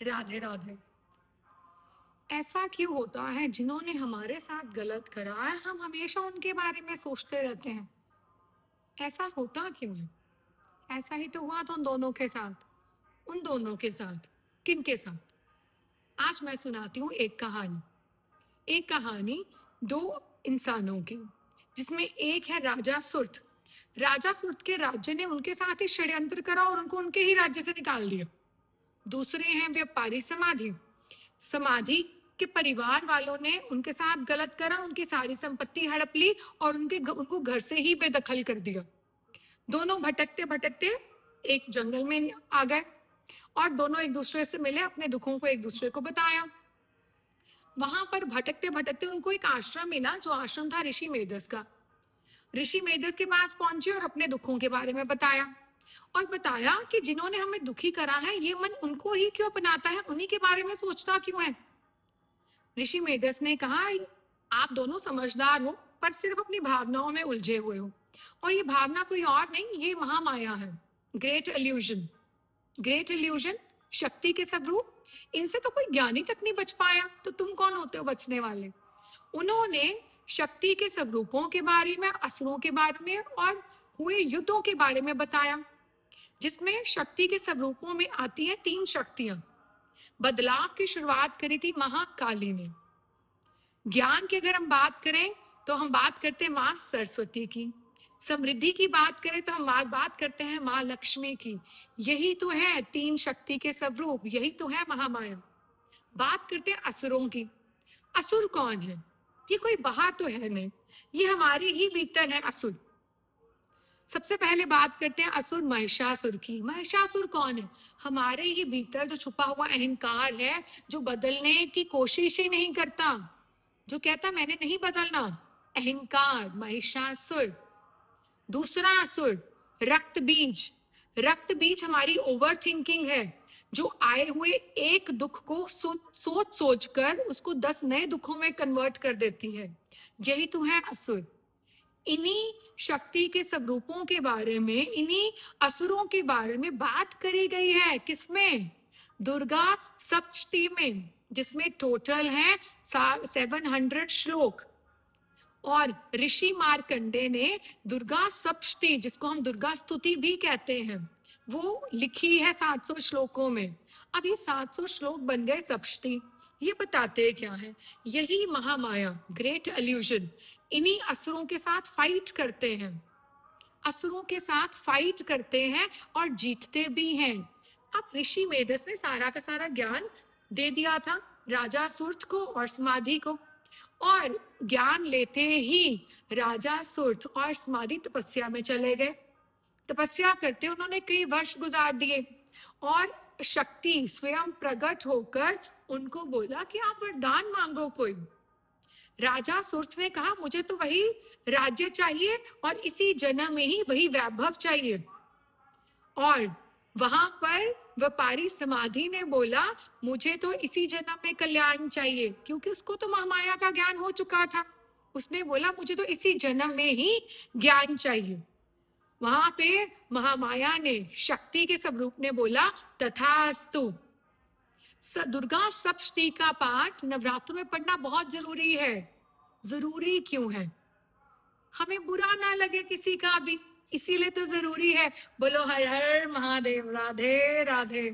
राधे राधे। ऐसा क्यों होता है, जिन्होंने हमारे साथ गलत करा है हम हमेशा उनके बारे में सोचते रहते हैं? ऐसा होता क्यों है? ऐसा ही तो हुआ था उन दोनों के साथ। उन दोनों के साथ किन के साथ? आज मैं सुनाती हूँ एक कहानी। एक कहानी दो इंसानों की, जिसमें एक है राजा सुर्थ। राजा सुर्थ के राज्य ने उनके साथ ही षड्यंत्र करा और उनको उनके ही राज्य से निकाल दिया। दूसरे हैं व्यापारी समाधि। समाधि के परिवार वालों ने उनके साथ गलत करा, उनकी सारी संपत्ति हड़प ली और उनको घर से ही बेदखल कर दिया। दोनों भटकते भटकते एक जंगल में आ गए और दोनों एक दूसरे से मिले, अपने दुखों को एक दूसरे को बताया। वहां पर भटकते भटकते उनको एक आश्रम मिला, जो आश्रम था ऋषि मेधस का। ऋषि मेधस के पास पहुंचे और अपने दुखों के बारे में बताया और बताया कि जिन्होंने हमें दुखी करा है ये मन उनको ही क्यों अपनाता है, उन्हीं के बारे में सोचता क्यों है। ऋषि मेधस ने कहा, आप दोनों समझदार हो पर सिर्फ अपनी भावनाओं में उलझे हुए हो, और ये भावना कोई और नहीं, ये महामाया है। Great illusion. ग्रेट इल्यूजन, शक्ति के स्वरूप। इनसे तो कोई ज्ञानी तक नहीं बच पाया, तो तुम कौन होते हो बचने वाले? उन्होंने शक्ति के स्वरूपों के बारे में, असुरों के बारे में और हुए युद्धों के बारे में बताया, जिसमें शक्ति के स्वरूपों में आती हैं 3 शक्तियां। बदलाव की शुरुआत करी थी महाकाली ने। ज्ञान की अगर हम बात करें तो हम बात करते हैं माँ सरस्वती की। समृद्धि की बात करें तो हम बात करते हैं माँ लक्ष्मी की। यही तो है 3 शक्ति के स्वरूप, यही तो है महामाया। बात करते हैं असुरों की। असुर कौन है? ये कोई बाहर तो है नहीं, ये हमारे ही भीतर है असुर। सबसे पहले बात करते हैं असुर महिषासुर की। महिषासुर कौन है? हमारे ही भीतर जो छुपा हुआ अहंकार है, जो बदलने की कोशिश ही नहीं करता, जो कहता मैंने नहीं बदलना, अहंकार, महिषासुर। दूसरा असुर रक्त बीज। रक्त बीज हमारी ओवर थिंकिंग है, जो आए हुए एक दुख को सोच सोच कर उसको 10 नए दुखों में कन्वर्ट कर देती है। यही तो है असुर। इन्हीं शक्ति के स्वरूपों के बारे में, इन्हीं असुरों के बारे में बात करी गई है। किसमें? दुर्गा सप्तशती में, जिसमें टोटल है 700 श्लोक। और ऋषि मार्कंडे ने दुर्गा सप्तशती, जिसको हम दुर्गा स्तुति भी कहते हैं, वो लिखी है 700 श्लोकों में। अब ये 700 श्लोक बन गए सप्तशती। ये बताते क्या है? यही महामाया, ग्रेट इल्यूजन। इन्हीं असुरों के साथ फाइट करते हैं, असुरों के साथ फाइट करते हैं और जीतते भी हैं। अब ऋषि मेधस ने सारा का सारा ज्ञान दे दिया था राजा सुर्थ को और समाधि को, और ज्ञान लेते ही राजा सुर्थ और समाधि तपस्या में चले गए। तपस्या करते उन्होंने कई वर्ष गुजार दिए और शक्ति स्वयं प्रकट होकर उनको बोला कि आप वरदान मांगो कोई। राजा सुर्थ ने कहा, मुझे तो वही राज्य चाहिए और इसी जन्म में ही वही वैभव चाहिए। और वहां पर व्यापारी समाधि ने बोला, मुझे तो इसी जन्म में कल्याण चाहिए, क्योंकि उसको तो महामाया का ज्ञान हो चुका था। उसने बोला, मुझे तो इसी जन्म में ही ज्ञान चाहिए। वहां पे महामाया ने, शक्ति के स्वरूप ने बोला, तथास्तु। दुर्गा सप्तशती का पाठ नवरात्र में पढ़ना बहुत जरूरी है। जरूरी क्यों है? हमें बुरा ना लगे किसी का भी, इसीलिए तो जरूरी है। बोलो हर हर महादेव, राधे राधे।